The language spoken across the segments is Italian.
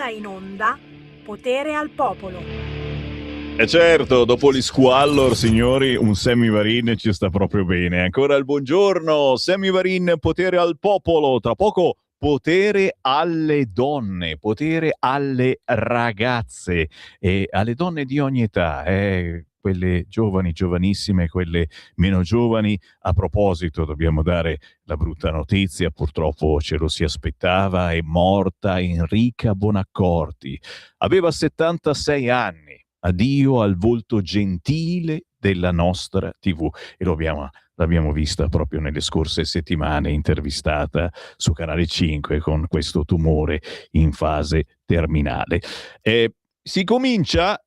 ora in onda Potere al Popolo. E certo, dopo gli Squallor, signori, un Sammy Varin ci sta proprio bene. Ancora il buongiorno, Sammy Varin, Potere al Popolo. Tra poco potere alle donne, potere alle ragazze e alle donne di ogni età, quelle giovani, giovanissime, quelle meno giovani. A proposito, dobbiamo dare la brutta notizia, purtroppo ce lo si aspettava, è morta Enrica Bonaccorti. Aveva 76 anni. Addio al volto gentile della nostra TV. E l'abbiamo vista proprio nelle scorse settimane, intervistata su Canale 5 con questo tumore in fase terminale. Si comincia,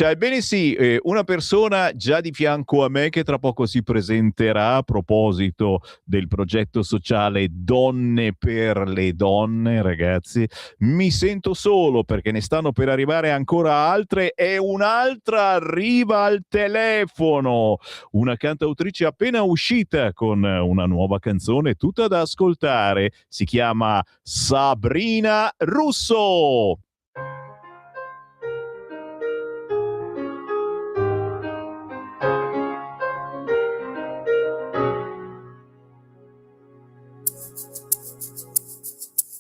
ebbene sì, una persona già di fianco a me che tra poco si presenterà a proposito del progetto sociale Donne per le Donne, ragazzi. Mi sento solo perché ne stanno per arrivare ancora altre e un'altra arriva al telefono. Una cantautrice appena uscita con una nuova canzone tutta da ascoltare. Si chiama Sabrina Russo.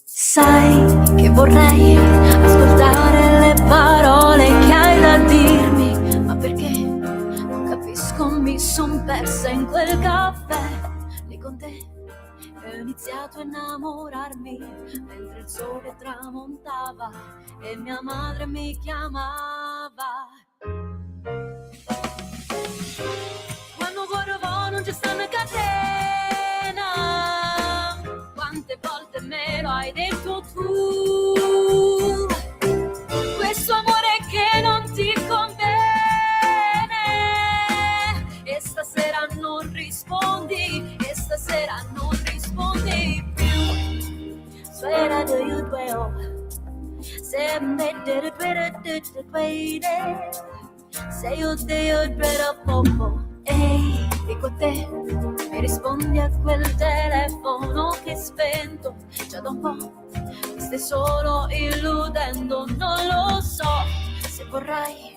Sai che vorrei ascoltare le parole che hai da dirmi, ma perché non capisco, mi son persa in quel caffè lì con te e ho iniziato a innamorarmi mentre il sole tramontava e mia madre mi chiamava. Quando guardo non c'è sta una catena, quante volte me lo hai detto tu, questo amore che non ti conviene, e stasera non rispondi, e stasera non rispondi più. Swear do you dwell, say you dread a popo. Ehi, dico te, mi rispondi a quel telefono che è spento già da un po', mi stai solo illudendo, non lo so se vorrai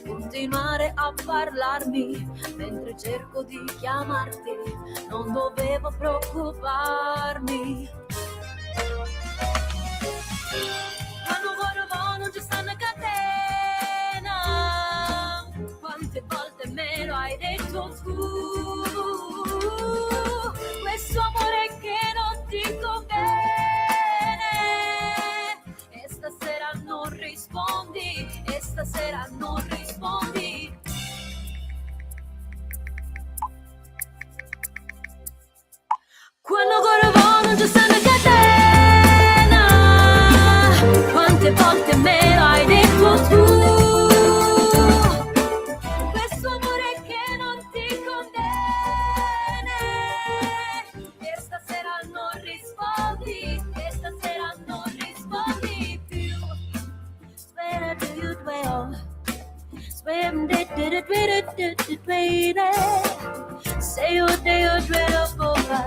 continuare a parlarmi mentre cerco di chiamarti, non dovevo preoccuparmi. Quando guardo non ci sta una catena, quante volte me lo hai detto tu, questo amore che non ti conviene, e stasera non rispondi, e stasera non rispondi. Quando guardo non c'è sta una catena, quante volte me lo hai detto tu, questo amore che non ti conviene, e stasera non rispondi, e stasera non rispondi più. Swear do you dwell, swear did say you dread of over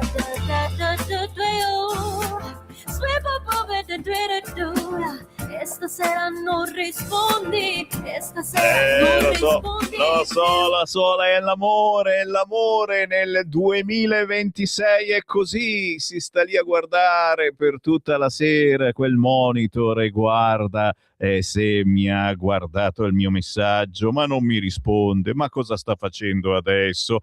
e stasera non rispondi, e stasera non rispondi. Lo so, la sola è l'amore nel 2026 è così, si sta lì a guardare per tutta la sera quel monitor e guarda se mi ha guardato il mio messaggio, ma non mi risponde, ma cosa sta facendo adesso?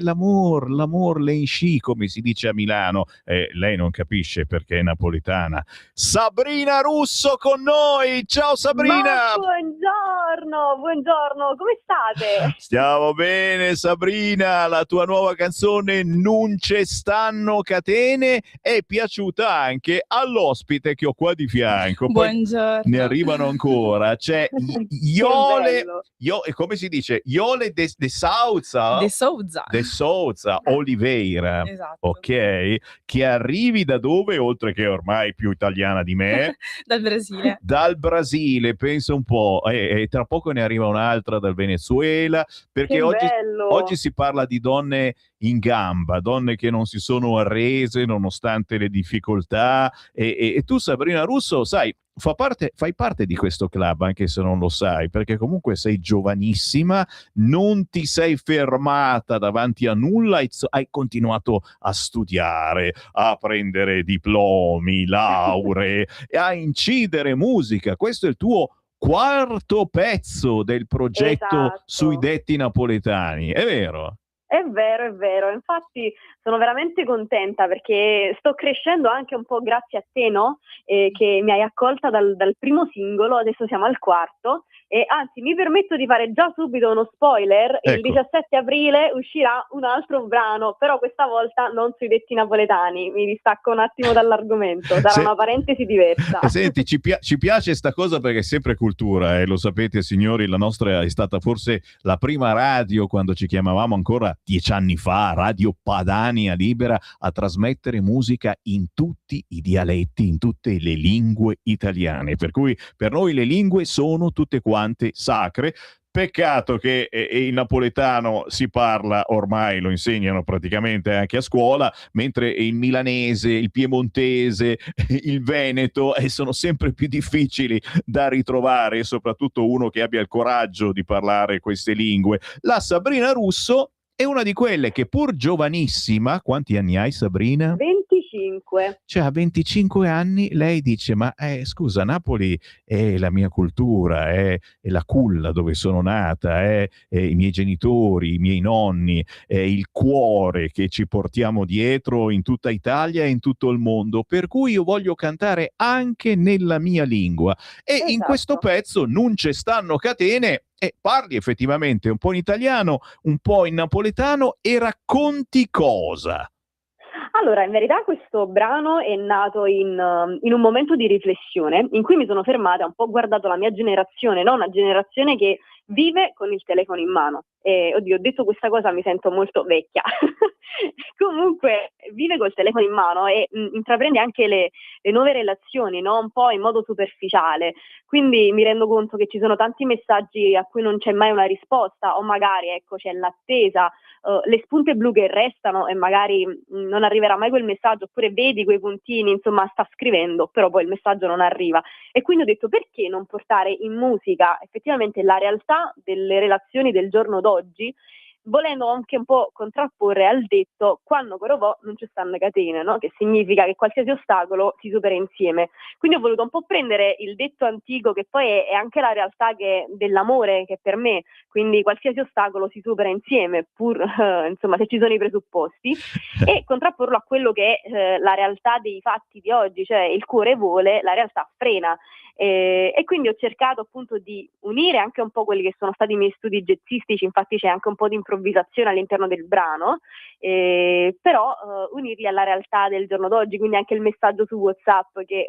L'amor le insci, come si dice a Milano. Lei non capisce perché è napoletana. Sabrina Russo con noi, ciao Sabrina! Ma buongiorno, come state? Stiamo bene Sabrina, la tua nuova canzone Non ce stanno catene è piaciuta anche all'ospite che ho qua di fianco. Poi buongiorno. Ne arrivano ancora, c'è Iole, come si dice? Iole de Souza? De Souza Oliveira, esatto. Ok, che arrivi da dove, oltre che ormai più italiana di me? Dal Brasile. Dal Brasile, pensa un po', e tra poco ne arriva un'altra dal Venezuela, perché oggi si parla di donne in gamba, donne che non si sono arrese nonostante le difficoltà, e tu Sabrina Russo, sai, fai parte di questo club, anche se non lo sai, perché comunque sei giovanissima, non ti sei fermata davanti a nulla, hai continuato a studiare, a prendere diplomi, lauree, e a incidere musica. Questo è il tuo quarto pezzo del progetto Sui Esatto. detti napoletani, è vero? È vero. Infatti sono veramente contenta perché sto crescendo anche un po' grazie a te, no? Che mi hai accolta dal primo singolo, adesso siamo al quarto. E anzi, mi permetto di fare già subito uno spoiler: il Ecco. 17 aprile uscirà un altro brano, però questa volta non sui detti napoletani. Mi distacco un attimo dall'argomento, sarà una parentesi diversa. Senti, ci piace sta cosa perché è sempre cultura, lo sapete signori, la nostra è stata forse la prima radio, quando ci chiamavamo ancora 10 anni fa, Radio Padania Libera, a trasmettere musica in tutti i dialetti, in tutte le lingue italiane, per cui per noi le lingue sono tutte quante sacre. Peccato che il napoletano si parla, ormai lo insegnano praticamente anche a scuola, mentre il milanese, il piemontese, il veneto sono sempre più difficili da ritrovare, soprattutto uno che abbia il coraggio di parlare queste lingue. La Sabrina Russo è una di quelle che, pur giovanissima, quanti anni hai, Sabrina? 25. Cioè, a 25 anni lei dice: ma scusa, Napoli è la mia cultura, è la culla dove sono nata, è i miei genitori, i miei nonni, è il cuore che ci portiamo dietro in tutta Italia e in tutto il mondo, per cui io voglio cantare anche nella mia lingua. E in questo pezzo, Non ce stanno catene, parli effettivamente un po' in italiano, un po' in napoletano, e racconti cosa? Allora, in verità questo brano è nato in un momento di riflessione in cui mi sono fermata, un po' guardato la mia generazione, no? Una generazione che vive con il telefono in mano. Oddio, ho detto questa cosa, mi sento molto vecchia. Comunque vive col telefono in mano e intraprende anche le nuove relazioni, no? Un po' in modo superficiale. Quindi mi rendo conto che ci sono tanti messaggi a cui non c'è mai una risposta, o magari, ecco, c'è l'attesa, le spunte blu che restano e magari non arriverà mai quel messaggio, oppure vedi quei puntini, insomma sta scrivendo, però poi il messaggio non arriva. E quindi ho detto: perché non portare in musica effettivamente la realtà delle relazioni del giorno d'oggi, volendo anche un po' contrapporre al detto "quando corovò non ci stanno catene", no? Che significa che qualsiasi ostacolo si supera insieme. Quindi ho voluto un po' prendere il detto antico, che poi è anche la realtà dell'amore, che per me, quindi qualsiasi ostacolo si supera insieme, pur insomma se ci sono i presupposti, e contrapporlo a quello che è la realtà dei fatti di oggi, cioè il cuore vuole, la realtà frena. E quindi ho cercato appunto di unire anche un po' quelli che sono stati i miei studi jazzistici, infatti c'è anche un po' di improvvisazione all'interno del brano, però unirli alla realtà del giorno d'oggi, quindi anche il messaggio su WhatsApp che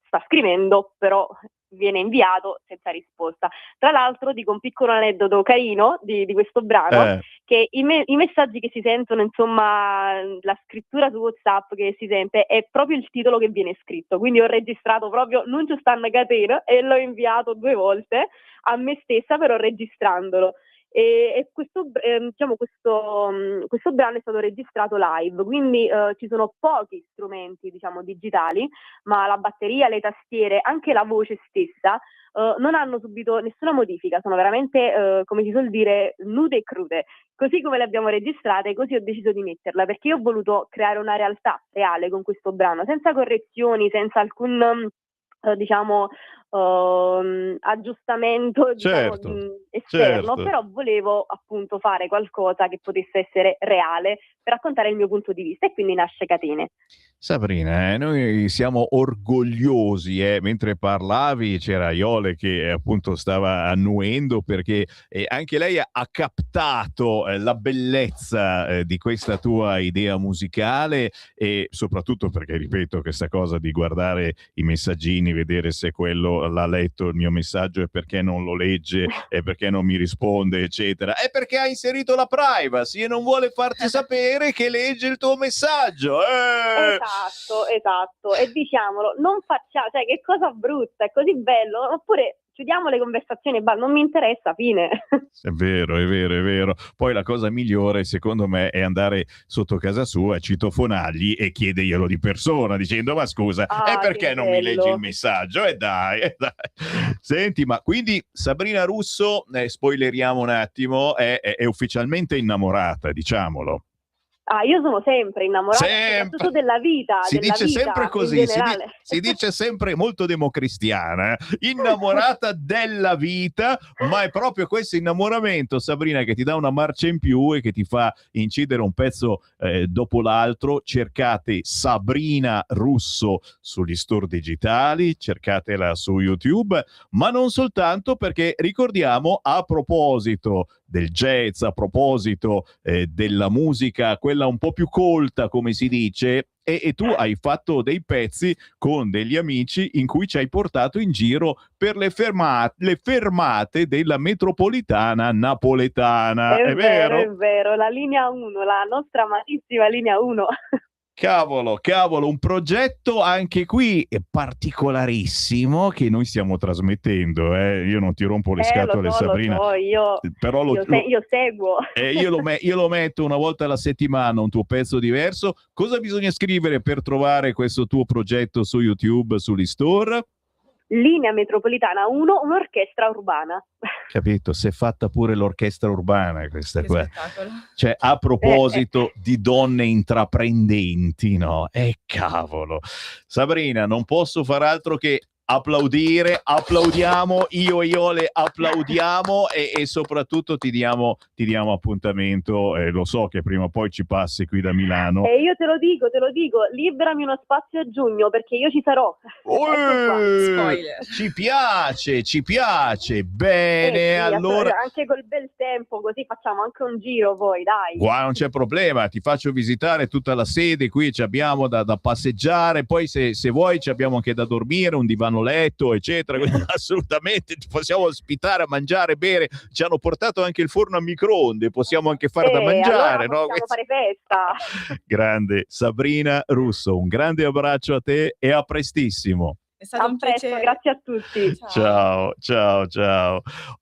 sta scrivendo, però viene inviato senza risposta. Tra l'altro dico un piccolo aneddoto carino di questo brano, che i messaggi che si sentono, insomma la scrittura su WhatsApp che si sente, è proprio il titolo che viene scritto, quindi ho registrato proprio "Non ci stanno catene" e l'ho inviato 2 volte a me stessa, però registrandolo. E questo brano è stato registrato live, quindi ci sono pochi strumenti, diciamo, digitali, ma la batteria, le tastiere, anche la voce stessa non hanno subito nessuna modifica, sono veramente, come si suol dire, nude e crude. Così come le abbiamo registrate, così ho deciso di metterla, perché io ho voluto creare una realtà reale con questo brano, senza correzioni, senza alcun diciamo aggiustamento, diciamo, esterno, però volevo appunto fare qualcosa che potesse essere reale per raccontare il mio punto di vista, e quindi nasce Catene. Sabrina, noi siamo orgogliosi, mentre parlavi c'era Iole che appunto stava annuendo, perché anche lei ha captato la bellezza di questa tua idea musicale, e soprattutto perché, ripeto, questa cosa di guardare i messaggini, vedere se quello l'ha letto il mio messaggio e perché non lo legge e perché non mi risponde, eccetera, è perché ha inserito la privacy e non vuole farti sapere che legge il tuo messaggio. Esatto, e diciamolo, non facciamo, cioè, che cosa brutta, è così bello, oppure chiudiamo le conversazioni, non mi interessa, fine. È vero, è vero, è vero. Poi la cosa migliore, secondo me, è andare sotto casa sua, citofonargli e chiederglielo di persona, dicendo: ma scusa, e perché che non mi leggi il bello. messaggio? E dai, e dai. Senti, ma quindi Sabrina Russo, spoileriamo un attimo, è ufficialmente innamorata, diciamolo. Io sono sempre innamorata, Sempre. soprattutto della vita, Si dice sempre in così, generale. si dice sempre molto democristiana, innamorata della vita, ma è proprio questo innamoramento, Sabrina, che ti dà una marcia in più e che ti fa incidere un pezzo dopo l'altro. Cercate Sabrina Russo sugli store digitali, cercatela su YouTube, ma non soltanto, perché ricordiamo, a proposito del jazz, a proposito della musica, quella un po' più colta, come si dice, e tu hai fatto dei pezzi con degli amici in cui ci hai portato in giro per le fermate della metropolitana napoletana, è vero? È vero, la linea 1, la nostra amatissima linea 1. Cavolo, un progetto anche qui particolarissimo che noi stiamo trasmettendo. Io non ti rompo le scatole, Sabrina. Io seguo. Io lo metto una volta alla settimana, un tuo pezzo diverso. Cosa bisogna scrivere per trovare questo tuo progetto su YouTube, sugli store? Linea metropolitana 1, un'orchestra urbana. Capito, si è fatta pure l'orchestra urbana questa Che qua. spettacolo. Cioè, a proposito di donne intraprendenti, no? Cavolo. Sabrina, non posso far altro che applaudiamo, io e Iole applaudiamo e soprattutto ti diamo appuntamento, lo so che prima o poi ci passi qui da Milano. E io te lo dico, liberami uno spazio a giugno perché io ci sarò. Spoiler. Ci piace, bene, allora. Anche col bel tempo, così facciamo anche un giro poi, dai. Guarda, non c'è problema, ti faccio visitare tutta la sede, qui ci abbiamo da passeggiare, poi se vuoi ci abbiamo anche da dormire, un divano letto, eccetera. Quindi assolutamente ti possiamo ospitare, mangiare, bere. Ci hanno portato anche il forno a microonde, possiamo anche fare da mangiare, allora no? Possiamo fare festa. Grande Sabrina Russo, un grande abbraccio a te e a prestissimo. È stato un presto, piacere. grazie a tutti. Ciao.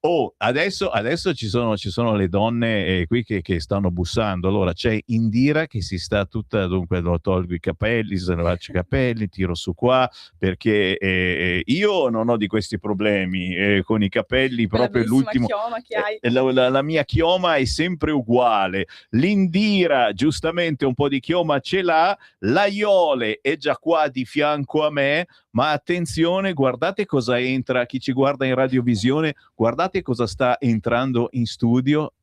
Oh, adesso ci sono le donne qui che stanno bussando. Allora c'è Indira che si sta tutta, dunque tolgo i capelli, se ne faccio i capelli, tiro su qua, perché io non ho di questi problemi con i capelli, proprio l'ultimo. Chioma che hai. La mia chioma è sempre uguale. L'Indira giustamente un po' di chioma ce l'ha, la Iole è già qua di fianco a me. Ma attenzione, guardate cosa entra, chi ci guarda in radiovisione, guardate cosa sta entrando in studio,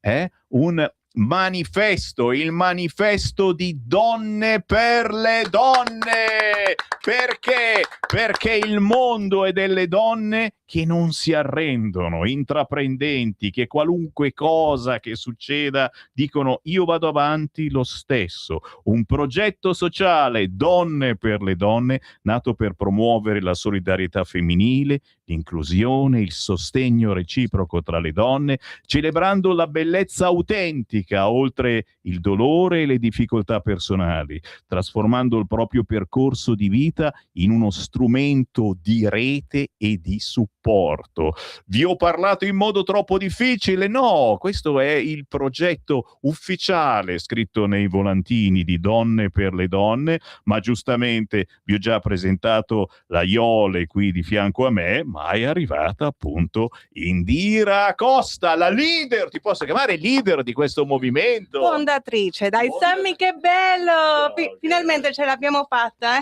un manifesto, il manifesto di Donne per le Donne. Perché? Perché il mondo è delle donne che non si arrendono, intraprendenti, che qualunque cosa che succeda dicono io vado avanti lo stesso. Un progetto sociale, Donne per le Donne, nato per promuovere la solidarietà femminile, l'inclusione, il sostegno reciproco tra le donne, celebrando la bellezza autentica oltre il dolore e le difficoltà personali, trasformando il proprio percorso di vita in uno strumento di rete e di supporto. Vi ho parlato in modo troppo difficile? No, questo è il progetto ufficiale scritto nei volantini di Donne per le Donne, ma giustamente vi ho già presentato la Iole qui di fianco a me, ma è arrivata appunto Indira Costa, la leader, ti posso chiamare leader di questo movimento? Fondatrice, dai Sammy, che bello! Finalmente ce l'abbiamo fatta,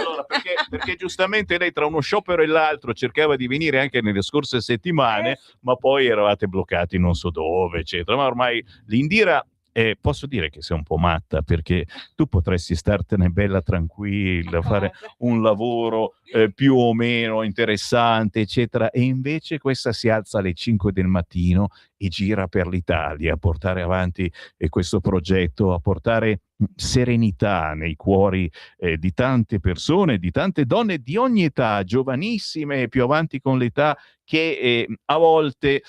Allora, perché giustamente lei tra uno sciopero e l'altro cercava di venire anche nelle scorse settimane, ma poi eravate bloccati non so dove, eccetera. Ma ormai l'Indira, posso dire che sei un po' matta, perché tu potresti startene bella tranquilla, fare un lavoro più o meno interessante, eccetera, e invece questa si alza alle 5 del mattino e gira per l'Italia a portare avanti questo progetto, a portare serenità nei cuori di tante persone, di tante donne di ogni età, giovanissime e più avanti con l'età, che a volte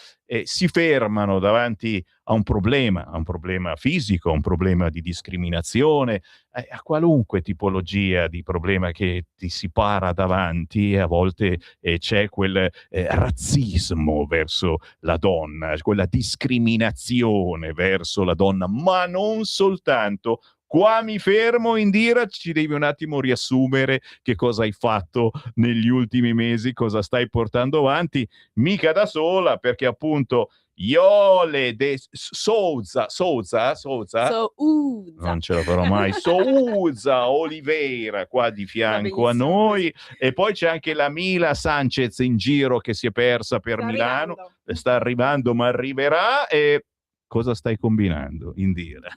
si fermano davanti a un problema fisico, a un problema di discriminazione, a qualunque tipologia di problema che ti si para davanti, a volte c'è quel razzismo verso la donna, quella discriminazione verso la donna, ma non soltanto. Qua mi fermo, Indira, ci devi un attimo riassumere che cosa hai fatto negli ultimi mesi, cosa stai portando avanti, mica da sola, perché appunto Iole de Souza, non ce la farò mai, Souza Oliveira qua di fianco a noi, e poi c'è anche la Mila Sanchez in giro che si è persa per Milano, sta arrivando ma arriverà. E cosa stai combinando, Indira?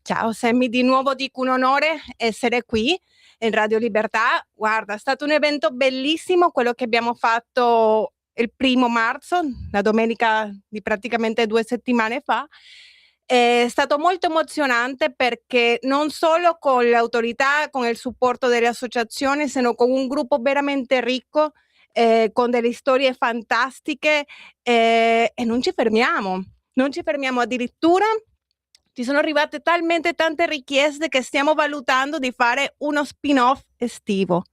Ciao Sammy, di nuovo dico un onore essere qui in Radio Libertà. Guarda, è stato un evento bellissimo quello che abbiamo fatto il 1° marzo, la domenica di praticamente 2 settimane fa. È stato molto emozionante perché non solo con le autorità, con il supporto delle associazioni, sino con un gruppo veramente ricco, con delle storie fantastiche, e non ci fermiamo. Non ci fermiamo, addirittura ci sono arrivate talmente tante richieste che stiamo valutando di fare uno spin-off estivo.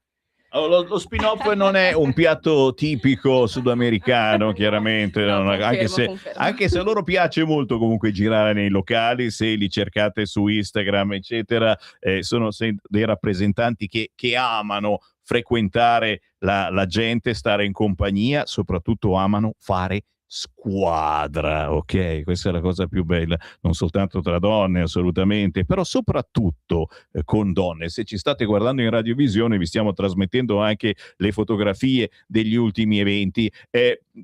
Lo spin-off non è un piatto tipico sudamericano, chiaramente, No, no, confermo. anche se a loro piace molto comunque girare nei locali, se li cercate su Instagram, eccetera, sono dei rappresentanti che amano frequentare la gente, stare in compagnia, soprattutto amano fare squadra, ok? Questa è la cosa più bella, non soltanto tra donne, assolutamente, però soprattutto con donne. Se ci state guardando in radiovisione, vi stiamo trasmettendo anche le fotografie degli ultimi eventi.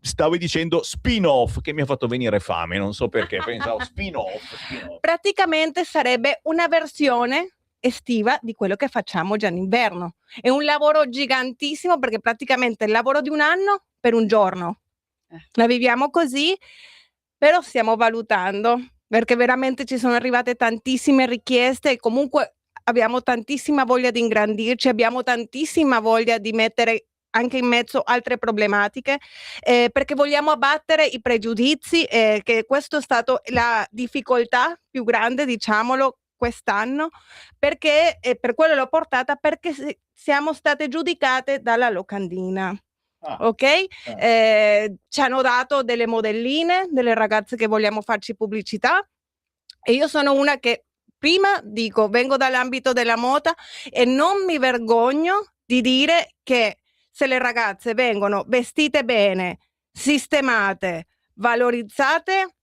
Stavo dicendo spin-off, che mi ha fatto venire fame, non so perché, pensavo spin-off. Praticamente sarebbe una versione estiva di quello che facciamo già in inverno. È un lavoro gigantissimo, perché praticamente è il lavoro di un anno per un giorno. La viviamo così, però stiamo valutando, perché veramente ci sono arrivate tantissime richieste e comunque abbiamo tantissima voglia di ingrandirci, abbiamo tantissima voglia di mettere anche in mezzo altre problematiche, perché vogliamo abbattere i pregiudizi, che questo è stato la difficoltà più grande, diciamolo, quest'anno, perché per quello l'ho portata, perché siamo state giudicate dalla locandina. Ok? Ci hanno dato delle modelline, delle ragazze che vogliamo farci pubblicità, e io sono una che prima dico, vengo dall'ambito della moda e non mi vergogno di dire che se le ragazze vengono vestite bene, sistemate, valorizzate,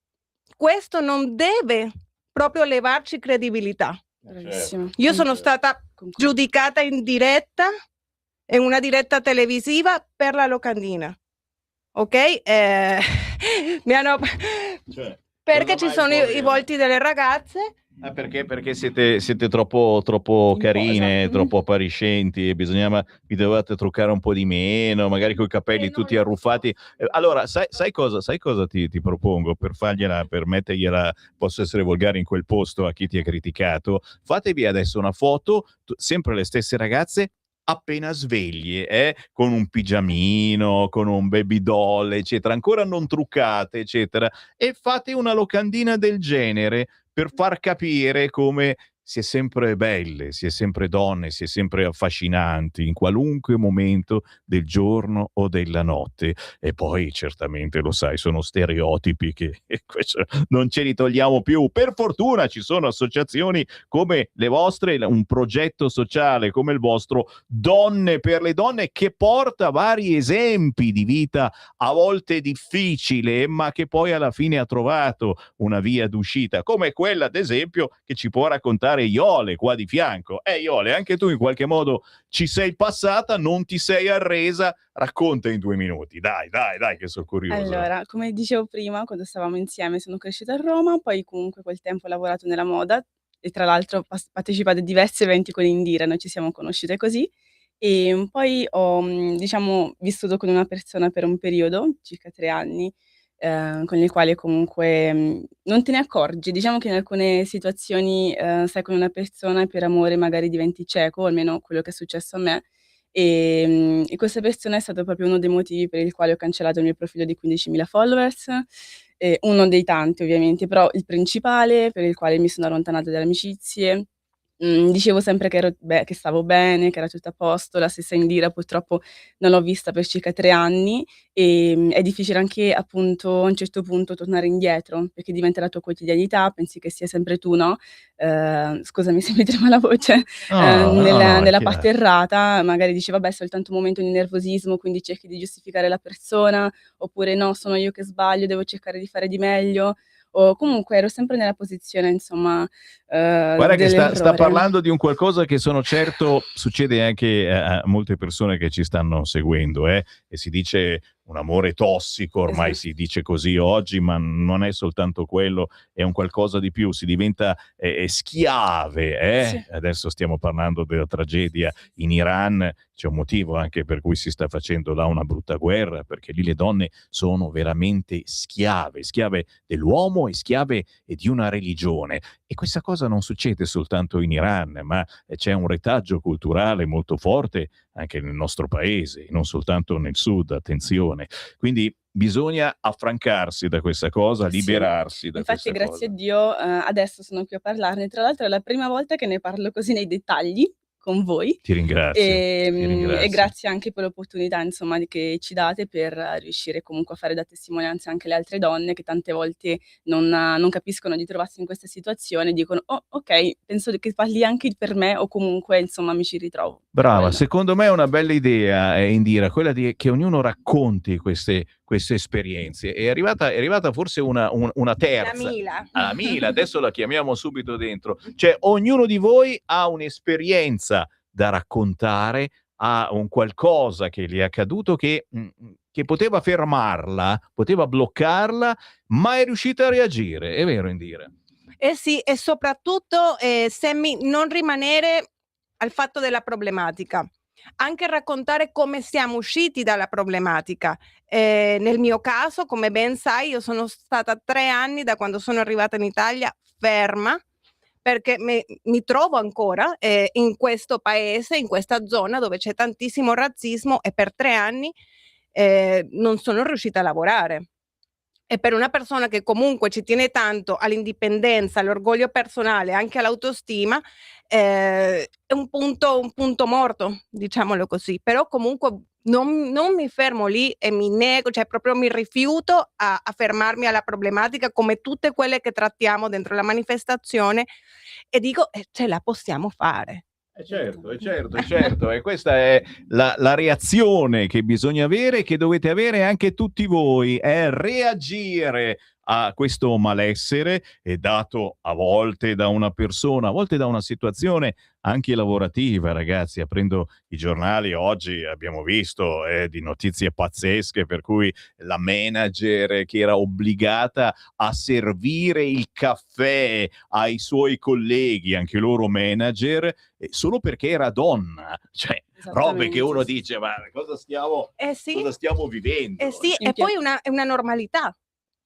questo non deve proprio levarci credibilità. Bravissimo. Io sono stata giudicata in diretta, in una diretta televisiva, per la locandina, ok? Mi hanno... perché ci sono i volti delle ragazze. Perché siete troppo carine, troppo appariscenti, e vi dovevate truccare un po' di meno, magari coi capelli tutti arruffati. Allora, sai cosa ti propongo per mettergliela, posso essere volgare in quel posto a chi ti ha criticato? Fatevi adesso una foto, sempre le stesse ragazze, appena sveglie, con un pigiamino, con un baby doll, eccetera, ancora non truccate, eccetera, e fate una locandina del genere per far capire come si è sempre belle, si è sempre donne, si è sempre affascinanti in qualunque momento del giorno o della notte. E poi certamente, lo sai, sono stereotipi che non ce li togliamo più. Per fortuna ci sono associazioni come le vostre, un progetto sociale come il vostro Donne per le Donne, che porta vari esempi di vita a volte difficile, ma che poi alla fine ha trovato una via d'uscita, come quella ad esempio che ci può raccontare Iole qua di fianco. Iole, anche tu in qualche modo ci sei passata, non ti sei arresa, racconta in 2 minuti, dai che sono curioso. Allora, come dicevo prima, quando stavamo insieme sono cresciuta a Roma, poi comunque quel tempo ho lavorato nella moda e tra l'altro ho partecipato a diversi eventi con Indira, noi ci siamo conosciute così, e poi ho vissuto con una persona per un periodo, circa 3 anni, con il quale comunque non te ne accorgi. Diciamo che in alcune situazioni stai con una persona e per amore magari diventi cieco, almeno quello che è successo a me, e questa persona è stato proprio uno dei motivi per il quale ho cancellato il mio profilo di 15.000 followers, uno dei tanti ovviamente, però il principale per il quale mi sono allontanata dalle amicizie, dicevo sempre che stavo bene, che era tutto a posto. La stessa Indira purtroppo non l'ho vista per circa 3 anni, è difficile anche appunto a un certo punto tornare indietro, perché diventa la tua quotidianità, pensi che sia sempre tu, no, scusami se mi trema la voce, No, no, no, è nella parte chiaro. errata, magari dici: "Vabbè, è soltanto un momento di nervosismo", quindi cerchi di giustificare la persona, oppure: "No, sono io che sbaglio, devo cercare di fare di meglio", o comunque ero sempre nella posizione insomma, Guarda che sta dell'errore. parlando di un qualcosa che sono certo succede anche a molte persone che ci stanno seguendo, e si dice un amore tossico, ormai Esatto. si dice così oggi, ma non è soltanto quello, è un qualcosa di più, si diventa, schiave, Sì. adesso stiamo parlando della tragedia in Iran, c'è un motivo anche per cui si sta facendo là una brutta guerra, perché lì le donne sono veramente schiave, schiave dell'uomo e schiave, di una religione. E questa cosa non succede soltanto in Iran, ma c'è un retaggio culturale molto forte anche nel nostro paese, non soltanto nel sud, attenzione. Quindi bisogna affrancarsi da questa cosa, Sì. liberarsi da Infatti questa grazie a cosa. Dio, adesso sono qui a parlarne. Tra l'altro è la prima volta che ne parlo così nei dettagli con voi, Ti ringrazio, ti e ringrazio. grazie anche per l'opportunità insomma che ci date per riuscire comunque a fare da testimonianza anche le altre donne che tante volte non capiscono di trovarsi in questa situazione, dicono: "Oh, okay, penso che parli anche per me", o comunque insomma mi ci ritrovo, per Brava, quello. secondo me è una bella idea, Indira, quella di che ognuno racconti queste esperienze. È arrivata forse una La terza, Mila. alla Mila, adesso la chiamiamo subito dentro. Cioè, ognuno di voi ha un'esperienza da raccontare, ha un qualcosa che gli è accaduto che poteva fermarla, poteva bloccarla, ma è riuscita a reagire. È vero, Indira? Eh sì, e soprattutto, Sammy, non rimanere al fatto della problematica. Anche raccontare come siamo usciti dalla problematica. Nel mio caso, come ben sai, io sono stata 3 anni da quando sono arrivata in Italia ferma, perché mi trovo ancora, in questo paese, in questa zona dove c'è tantissimo razzismo e per 3 anni, non sono riuscita a lavorare. E per una persona che comunque ci tiene tanto all'indipendenza, all'orgoglio personale, anche all'autostima, è un punto morto, diciamolo così. Però comunque non mi fermo lì e mi nego, cioè proprio mi rifiuto a fermarmi alla problematica come tutte quelle che trattiamo dentro la manifestazione e dico: ce la possiamo fare." Certo, certo, Esattamente. certo. E questa è la reazione che bisogna avere, che dovete avere anche tutti voi, è reagire a questo malessere, dato a volte da una persona, a volte da una situazione anche lavorativa, ragazzi. Aprendo i giornali oggi abbiamo visto, di notizie pazzesche per cui la manager che era obbligata a servire il caffè ai suoi colleghi, anche loro manager, solo perché era donna. Cioè, robe che Esattamente, uno sì. dice: "Ma cosa stiamo Eh sì, cosa stiamo eh vivendo?" sì, In e pia poi è una normalità.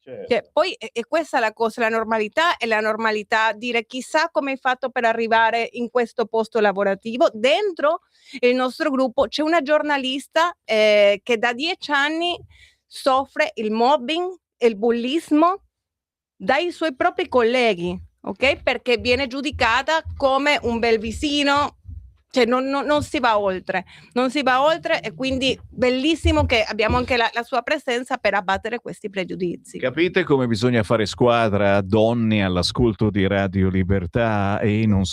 Cioè, Certo. poi è questa la cosa, la normalità è la normalità, dire: "Chissà come hai fatto per arrivare in questo posto lavorativo." Dentro il nostro gruppo c'è una giornalista, che da 10 anni soffre il mobbing e il bullismo dai suoi propri colleghi, okay, perché viene giudicata come un bel vicino, cioè non si va oltre, non si va oltre e quindi bellissimo che abbiamo anche la sua presenza per abbattere questi pregiudizi. Capite come bisogna fare squadra, donne all'ascolto di Radio Libertà, e non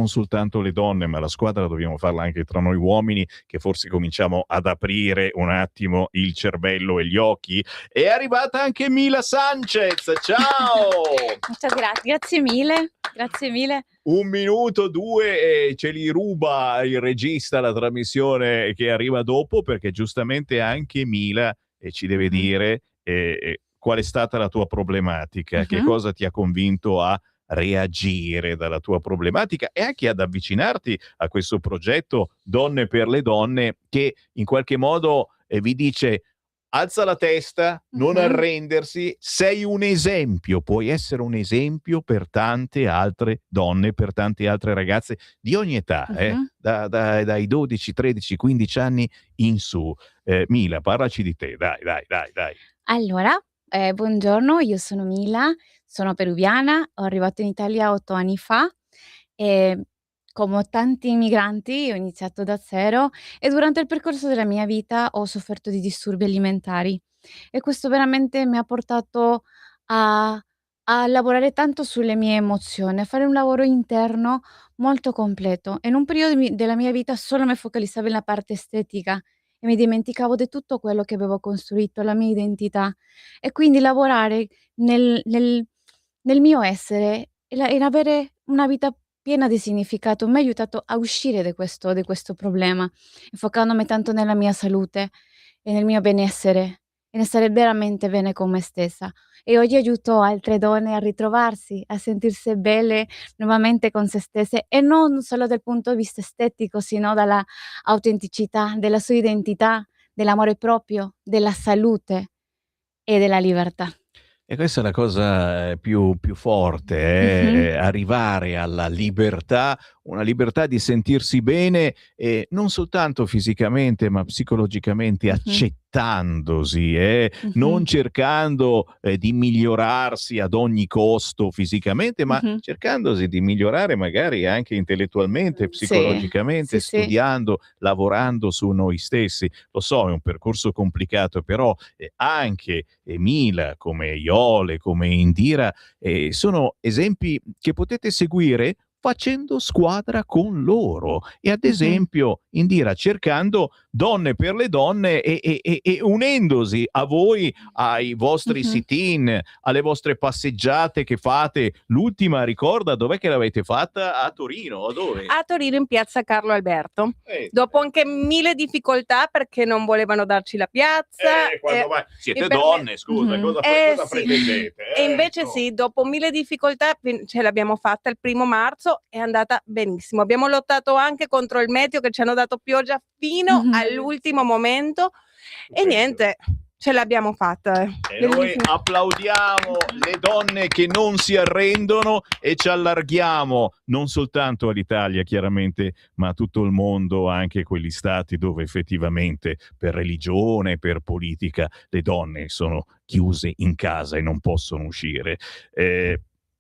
soltanto le donne, ma la squadra dobbiamo farla anche tra noi uomini, che forse cominciamo ad aprire un attimo il cervello e gli occhi. È arrivata anche Mila Sanchez, ciao! Grazie mille, grazie mille. 1 minuto, 2 e ce li ruba il regista la trasmissione che arriva dopo, perché giustamente anche Mila, ci deve Mh-mh. dire, qual è stata la tua problematica, che Mh-mh. cosa ti ha convinto a reagire dalla tua problematica e anche ad avvicinarti a questo progetto Donne per le donne, che in qualche modo, vi dice: alza la testa, non Mh-mh. arrendersi, sei un esempio, puoi essere un esempio per tante altre donne, per tante altre ragazze di ogni età, Mh-mh. dai 12, 13, 15 anni in su. Mila, parlaci di te, dai, dai, dai, dai. Allora, buongiorno, io sono Mila, sono peruviana, ho arrivato in Italia 8 anni fa e come tanti migranti, ho iniziato da zero e durante il percorso della mia vita ho sofferto di disturbi alimentari e questo veramente mi ha portato a lavorare tanto sulle mie emozioni, a fare un lavoro interno molto completo. In un periodo della mia vita solo mi focalizzavo nella parte estetica e mi dimenticavo di tutto quello che avevo costruito, la mia identità. E quindi lavorare nel mio essere e avere una vita piena di significato mi ha aiutato a uscire di questo problema, infocandomi tanto nella mia salute e nel mio benessere e nel stare veramente bene con me stessa. E oggi aiuto altre donne a ritrovarsi, a sentirsi belle nuovamente con se stesse e non solo dal punto di vista estetico, sino dalla autenticità, della sua identità, dell'amore proprio, della salute e della libertà. E questa è la cosa più forte, arrivare alla libertà, una libertà di sentirsi bene, non soltanto fisicamente, ma psicologicamente, accettandosi, non cercando di migliorarsi ad ogni costo fisicamente, ma cercandosi di migliorare magari anche intellettualmente, psicologicamente, Sì, sì. studiando, lavorando su noi stessi. Lo so, è un percorso complicato, però anche Mila, come Iole, come Indira, sono esempi che potete seguire facendo squadra con loro e ad esempio Indira cercando donne per le donne e unendosi a voi, ai vostri sit-in, alle vostre passeggiate che fate. L'ultima, ricorda, dov'è che l'avete fatta? A Torino? A dove? A Torino in piazza Carlo Alberto. Dopo anche 1000 difficoltà perché non volevano darci la piazza. Siete donne, scusa, cosa sì. pretendete? E invece sì, dopo 1000 difficoltà ce l'abbiamo fatta il 1° marzo, è andata benissimo. Abbiamo lottato anche contro il meteo che ci hanno dato pioggia fino all'ultimo momento e niente, ce l'abbiamo fatta. E noi applaudiamo le donne che non si arrendono e ci allarghiamo non soltanto all'Italia chiaramente, ma a tutto il mondo, anche quegli stati dove effettivamente per religione, per politica, le donne sono chiuse in casa e non possono uscire.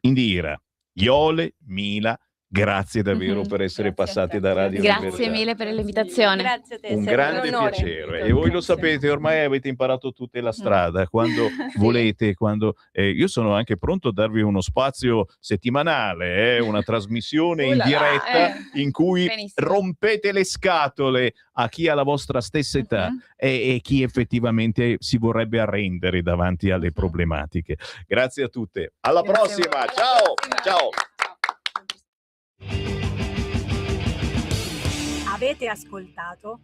Indira, Iole, Mila, grazie davvero per essere passati da Radio Grazie Libertà. mille per l'invitazione. Grazie a te, Un sempre grande un onore. piacere. E voi lo sapete, ormai avete imparato tutta la strada. Quando volete, quando io sono anche pronto a darvi uno spazio settimanale, una trasmissione in diretta in cui Benissimo. rompete le scatole a chi ha la vostra stessa età e chi effettivamente si vorrebbe arrendere davanti alle problematiche. Grazie a tutte. Alla prossima. Ciao. Ciao. Avete ascoltato